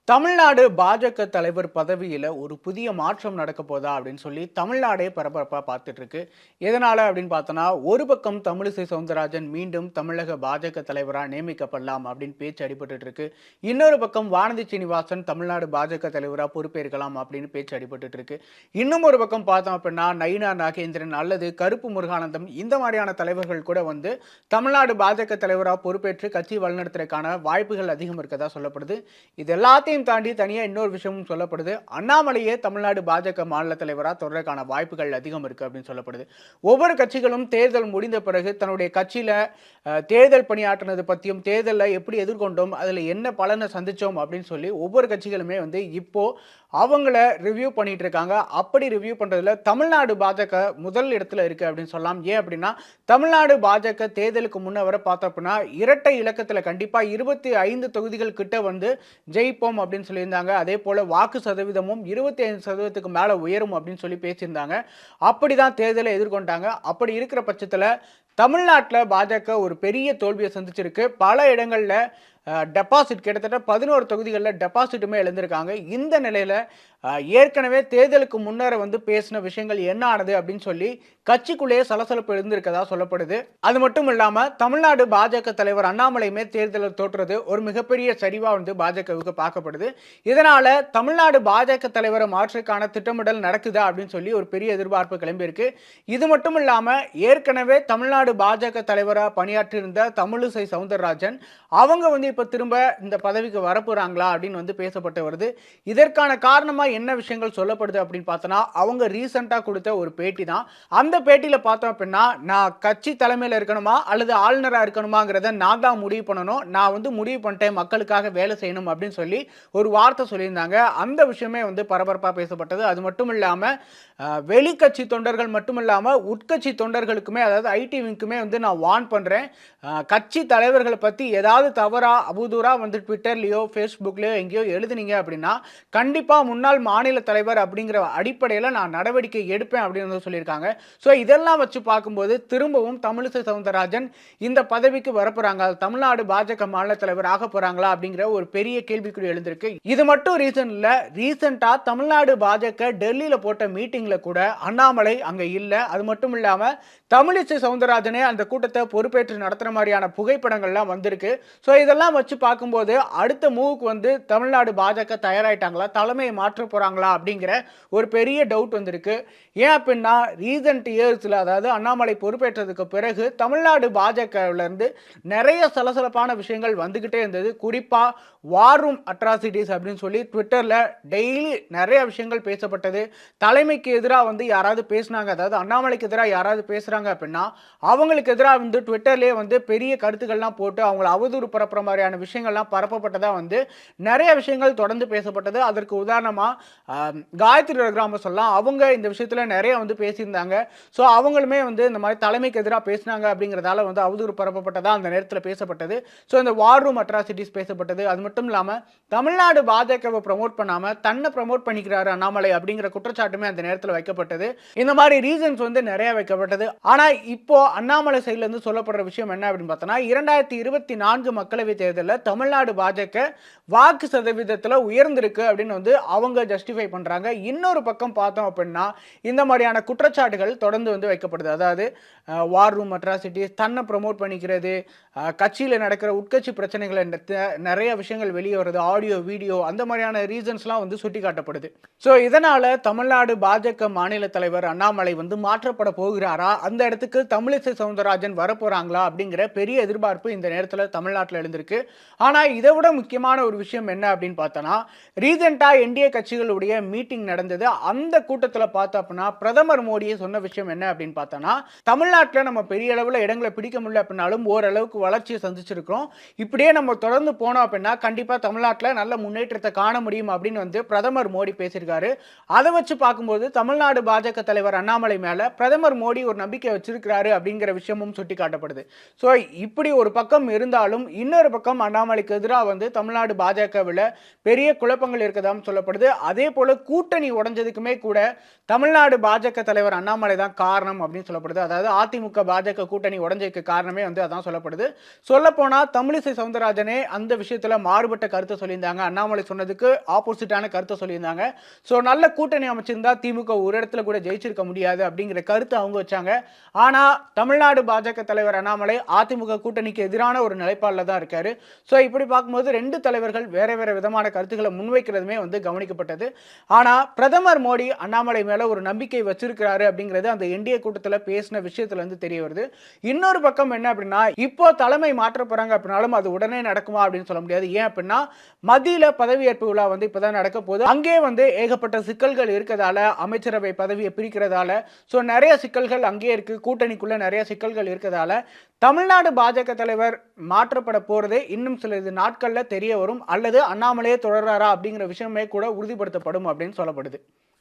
தமிழ்நாடு பாஜக தலைவர் பதவியில ஒரு புதிய மாற்றம் நடக்க போதா அப்படின்னு சொல்லி தமிழ்நாடே பரபரப்பா பார்த்துட்டு இருக்கு. எதனால அப்படின்னு பார்த்தோம்னா, ஒரு பக்கம் தமிழிசை சவுந்தரராஜன் மீண்டும் தமிழக பாஜக தலைவரா நியமிக்கப்படலாம் அப்படின்னு பேச்சு அடிபட்டுட்டு இருக்கு. இன்னொரு பக்கம் வானதி சீனிவாசன் தமிழ்நாடு பாஜக தலைவரா பொறுப்பேற்கலாம் அப்படின்னு பேச்சு அடிபட்டுட்டு இருக்கு. இன்னும் ஒரு பக்கம் பார்த்தோம் அப்படின்னா, நயினா நாகேந்திரன் அல்லது கருப்பு முருகானந்தம் இந்த மாதிரியான தலைவர்கள் கூட வந்து தமிழ்நாடு பாஜக தலைவரா பொறுப்பேற்று கட்சி வழிநடத்துறதுக்கான வாய்ப்புகள் அதிகம் இருக்கதா சொல்லப்படுது. இது எல்லாத்தையும் தாண்டி தனியா இன்னொரு விஷயமும் சொல்லப்படுது. அண்ணாமலையே தமிழ்நாடு பாஜக மாநில தலைவரா தொடர்றதுக்கான வாய்ப்புகள் அதிகம் இருக்கு அப்படின்னு சொல்லப்படுது. ஒவ்வொரு கட்சிகளும் தேர்தல் முடிந்த பிறகு தன்னுடைய கட்சியில தேர்தல் பணியாற்றினது பத்தியும் தேர்தலில் எப்படி எதிர்கொண்டோம், அதுல என்ன பலனை சந்திச்சோம் அப்படின்னு சொல்லி ஒவ்வொரு கட்சிகளுமே வந்து இப்போ அவங்கள ரிவ்யூ பண்ணிட்டு இருக்காங்க. அப்படி ரிவ்யூ பண்றதுல தமிழ்நாடு பாஜக முதல் இடத்துல இருக்கு அப்படின்னு சொல்லலாம். ஏன் அப்படின்னா, தமிழ்நாடு பாஜக தேர்தலுக்கு முன்ன வர பார்த்தோம் அப்படின்னா இரட்டை இலக்கத்துல கண்டிப்பா 25 தொகுதிகள் கிட்ட வந்து ஜெயிப்போம் அப்படின்னு சொல்லியிருந்தாங்க. அதே போல வாக்கு சதவீதமும் 25% மேல உயரும் அப்படின்னு சொல்லி பேசியிருந்தாங்க. அப்படிதான் தேர்தலை எதிர்கொண்டாங்க. அப்படி இருக்கிற பட்சத்துல தமிழ்நாட்டில் பாஜக ஒரு பெரிய தோல்வியை சந்திச்சிருக்கு. பல இடங்கள்ல டெபாசிட் கிட்டத்தட்ட 11 தொகுதிகளில் டெபாசிட்டுமே இழந்திருக்காங்க. இந்த நிலையில ஏற்கனவே தேர்தலுக்கு முன்னர வந்து பேசின விஷயங்கள் என்ன ஆனது அப்படின்னு சொல்லி கட்சிக்குள்ளேயே சலசலப்பு இருந்திருக்கதா சொல்லப்படுது. அது மட்டும் இல்லாம தமிழ்நாடு பாஜக தலைவர் அண்ணாமலையுமே தேர்தலில் தோற்றது ஒரு மிகப்பெரிய சரிவா வந்து பாஜகவுக்கு பார்க்கப்படுது. இதனால தமிழ்நாடு பாஜக தலைவரை மாற்றுக்கான திட்டமிடல் நடக்குதா அப்படின்னு சொல்லி ஒரு பெரிய எதிர்பார்ப்பு கிளம்பியிருக்கு. இது மட்டும் இல்லாம ஏற்கனவே தமிழ்நாடு பாஜக தலைவராக பணியாற்றியிருந்த தமிழிசை சவுந்தரராஜன் அவங்க வந்து இப்ப திரும்ப இந்த பதவிக்கு வரப்போறாங்களா அப்படின்னு வந்து பேசப்பட்டு வருது. இதற்கான காரணமா என்ன விஷயங்கள் சொல்லப்படுது அப்படின்னு பார்த்தோம்னா, அவங்க ரீசெண்டா கொடுத்த ஒரு பேட்டி தான். அந்த பேட்டியில பார்த்தோம் அப்படின்னா, நான் கட்சி தலைமையில் இருக்கணுமா அல்லது ஆளுநரா இருக்கணுமாங்கிறத நான் தான் முடிவு பண்ணணும். நான் வந்து முடிவு பண்ணிட்டேன், மக்களுக்காக வேலை செய்யணும் அப்படின்னு சொல்லி ஒரு வார்த்தை சொல்லியிருந்தாங்க. அந்த விஷயமே வந்து பரபரப்பா பேசப்பட்டது. அது மட்டும் இல்லாம வெளிக்கட்சி தொண்டர்கள் மட்டுமில்லாம உட்கட்சி தொண்டர்களுக்குமே, அதாவது ஐடி விங்குமே வந்து நான் வார்ன் பண்றேன். கட்சி தலைவர்களை பத்தி ஏதாவது தவறா அவதூறா வந்து ட்விட்டர்லயோ ஃபேஸ்புக்லயோ எங்கேயோ எழுதுனீங்க அப்படின்னா கண்டிப்பா முன்னாள் மாநில தலைவர் அப்படிங்கிற அடிப்படையில் நான் நடவடிக்கை எடுப்பேன் அப்படின்னு சொல்லியிருக்காங்க. ஸோ இதெல்லாம் வச்சு பார்க்கும்போது திரும்பவும் தமிழிசை சவுந்தரராஜன் இந்த பதவிக்கு வரப்போறாங்க, தமிழ்நாடு பாஜக மாநில தலைவர் ஆக போறாங்களா அப்படிங்கிற ஒரு பெரிய கேள்விக்குறி எழுந்திருக்கு. இது மட்டும் ரீசன் இல்ல, ரீசெண்டா தமிழ்நாடு பாஜக டெல்லியில போட்ட மீட்டிங்ல கூட அண்ணாமலை அங்க இல்ல. அது மட்டும் இல்லாம தமிழிசை சவுந்தரராஜனே அந்த கூட்டத்தை பொறுப்பேற்று நடத்துற மாதிரியான புகைப்படங்கள்லாம் வந்திருக்கு. ஸோ இதெல்லாம் வச்சு பார்க்கும்போது அடுத்த மூவுக்கு வந்து தமிழ்நாடு பாஜக தயாராயிட்டாங்களா, தலைமையை மாற்ற போறாங்களா அப்படிங்கிற ஒரு பெரிய டவுட் வந்திருக்கு. ஏன் அப்படின்னா ரீசன்ட் இயர்ஸ்ல, அதாவது அண்ணாமலை பொறுப்பேற்றதுக்கு பிறகு தமிழ்நாடு பாஜகவில் இருந்து நிறைய சலசலப்பான விஷயங்கள் வந்துகிட்டே இருந்தது. குறிப்பா வார் ரூம் அட்ராசிட்டிஸ் அப்படின்னு சொல்லி ட்விட்டர்ல டெய்லி நிறைய விஷயங்கள் பேசப்பட்டது. தலைமைக்கு எதிராக வந்து யாராவது பேசினாங்க, அதாவது அண்ணாமலைக்கு எதிராக யாராவது பேசுறாங்க அப்படின்னா அவங்களுக்கு எதிராக வந்து ட்விட்டர்லேயே வந்து பெரிய கருத்துக்கள்லாம் போட்டு அவங்களை அவதூறு பரப்புற மாதிரியான விஷயங்கள்லாம் பரப்பப்பட்டதா வந்து நிறைய விஷயங்கள் தொடர்ந்து பேசப்பட்டது. அதற்கு உதாரணமா காயத்ரி ரகுராம சொல்லலாம். அவங்க இந்த விஷயத்துல நிறைய வந்து பேசியிருந்தாங்க. ஸோ அவங்களுமே வந்து இந்த மாதிரி தலைமைக்கு எதிராக பேசினாங்க அப்படிங்கிறதால வந்து அவதூறு பரப்பப்பட்டதா அந்த நேரத்தில் பேசப்பட்டது. ஸோ இந்த வார் ரூம் அட்ராசிட்டிஸ் பேசப்பட்டது. அது மட்டும் இல்லாமல் தமிழ்நாடு பாஜகவை ப்ரமோட் பண்ணாம தன்னை ப்ரமோட் பண்ணிக்கிறாரு அண்ணாமலை அப்படிங்கிற குற்றச்சாட்டுமே அந்த நேரத்தில் வைக்கப்பட்டது. இந்த மாதிரி ரீசன்ஸ் வந்து நிறைய வைக்கப்பட்டது. ஆனா இப்போ அண்ணாமலை சைட்ல இருந்து சொல்லப்படுற விஷயம் என்ன அப்படின்னு பார்த்தோம்னா, 2024 மக்களவை தேர்தலில் தமிழ்நாடு பாஜக வாக்கு சதவீதத்தில் உயர்ந்திருக்கு அப்படின்னு வந்து அவங்க ஜஸ்டிஃபை பண்றாங்க. இன்னொரு பக்கம் பார்த்தோம் அப்படின்னா இந்த மாதிரியான குற்றச்சாட்டுகள் தொடர்ந்து வந்து வைக்கப்படுது. அதாவது வார் ரூம் அட்ராசிட்டிஸ், தன்னை ப்ரமோட் பண்ணிக்கிறது, கட்சியில் நடக்கிற உட்கட்சி பிரச்சனைகளை நிறைய விஷயங்கள் வெளியே வருது, ஆடியோ வீடியோ அந்த மாதிரியான ரீசன்ஸ்லாம் வந்து சுட்டி காட்டப்படுது. ஸோ இதனால தமிழ்நாடு பாஜக மாநில தலைவர் அண்ணாமலை வந்து மாற்றப்பட போகிறாரா, அந்த இடத்துக்கு தமிழிசை சவுந்தரராஜன் வரப்போறாங்களா அப்படிங்கிற பெரிய எதிர்பார்ப்பு இந்த நேரத்தில் தமிழ்நாட்டில் எழுந்திருக்கு. ஆனா இதை விட முக்கியமான ஒரு விஷயம் என்ன அப்படின்னு பார்த்தோம்னா, ரீசெண்டா என்டிஏ கட்சிகளுடைய மீட்டிங் நடந்தது. அந்த கூட்டத்தில் பார்த்தோம் அப்படின்னா பிரதமர் மோடியை சொன்ன விஷயம் என்ன அப்படின்னு பார்த்தோம்னா, தமிழ்நாட்டில் நம்ம பெரிய அளவில் இடங்களை பிடிக்க முடியல அப்படின்னாலும் ஓரளவுக்கு வளர்ச்சியை சந்திச்சிருக்கிறோம். இப்படியே நம்ம தொடர்ந்து போனோம் அப்படின்னா கண்டிப்பா தமிழ்நாட்டில் நல்ல முன்னேற்றத்தை காண முடியும் அப்படின்னு வந்து பிரதமர் மோடி பேசியிருக்காரு. அதை வச்சு பார்க்கும்போது தமிழ்நாடு பாஜக தலைவர் அண்ணாமலை மேல பிரதமர் மோடி ஒரு நம்பிக்கை வச்சிருக்கிறாரு அப்படிங்கிற அப்படிங்கிற விஷயமும் சுட்டிக்காட்டப்படுது. ஸோ இப்படி ஒரு பக்கம் இருந்தாலும் இன்னொரு பக்கம் அண்ணாமலைக்கு எதிராக வந்து தமிழ்நாடு பாஜகவில் பெரிய குழப்பங்கள் இருக்கதாகவும் சொல்லப்படுது. அதே போல கூட்டணி உடைஞ்சதுக்குமே கூட தமிழ்நாடு பாஜக தலைவர் அண்ணாமலை தான் காரணம் அப்படின்னு சொல்லப்படுது. அதாவது அதிமுக பாஜக கூட்டணி உடைஞ்சதுக்கு காரணமே வந்து அதான் சொல்லப்படுது. சொல்லப்போனா தமிழிசை சவுந்தரராஜனே அந்த விஷயத்துல மாறுபட்ட கருத்தை சொல்லியிருந்தாங்க. அண்ணாமலை சொன்னதுக்கு ஆப்போசிட்டான கருத்தை சொல்லியிருந்தாங்க. ஸோ நல்ல கூட்டணி அமைச்சிருந்தா திமுக ஒரு இடத்துல கூட ஜெயிச்சிருக்க முடியாது அப்படிங்கிற கருத்தை அவங்க வச்சாங்க. ஆனா தமிழ்நாடு பாஜக தலைவர் அண்ணாமலை அதிமுக கூட்டணிக்கு எதிரான ஒரு நிலைப்பாடுல தான் இருக்காரு. ஸோ இப்படி பார்க்கும்போது ரெண்டு தலைவர்கள் வேற வேற விதமான கருத்துக்களை முன்வைக்கிறதுமே வந்து கவனிக்கப்பட்டது. ஆனா பிரதமர் மோடி அண்ணாமலை மேல ஒரு நம்பிக்கை வச்சிருக்கிறாரு அப்படிங்கிறது அந்த என்டிஏ கூட்டத்தில் பேசின விஷயத்துல இருந்து தெரிய வருது. இன்னொரு பக்கம் என்ன அப்படின்னா, இப்போ தலைமை மாற்ற போறாங்க அப்படின்னாலும் அது உடனே நடக்குமா அப்படின்னு சொல்ல முடியாது. ஏன் அப்படின்னா மத்தியில பதவியேற்பு விழா வந்து இப்பதான் நடக்க போகுது. அங்கே வந்து ஏகப்பட்ட சிக்கல்கள் இருக்கிறதால, அமைச்சரவை பதவியை பிரிக்கிறதால, ஸோ நிறைய சிக்கல்கள் அங்கே இருக்கு. கூட்டணிக்குள்ள நிறைய சிக்கல்கள் இருக்கிறதால தமிழ்நாடு பாஜக தலைவர் மாற்றப்பட போறதே இன்னும் சில நாட்கள்ல தெரிய வரும். அல்லது அண்ணாமலையே தொடர்றாரா அப்படிங்கிற விஷயமே கூட உறுதிப்படுத்தப்படும் அப்படின்னு சொல்லப்படுது.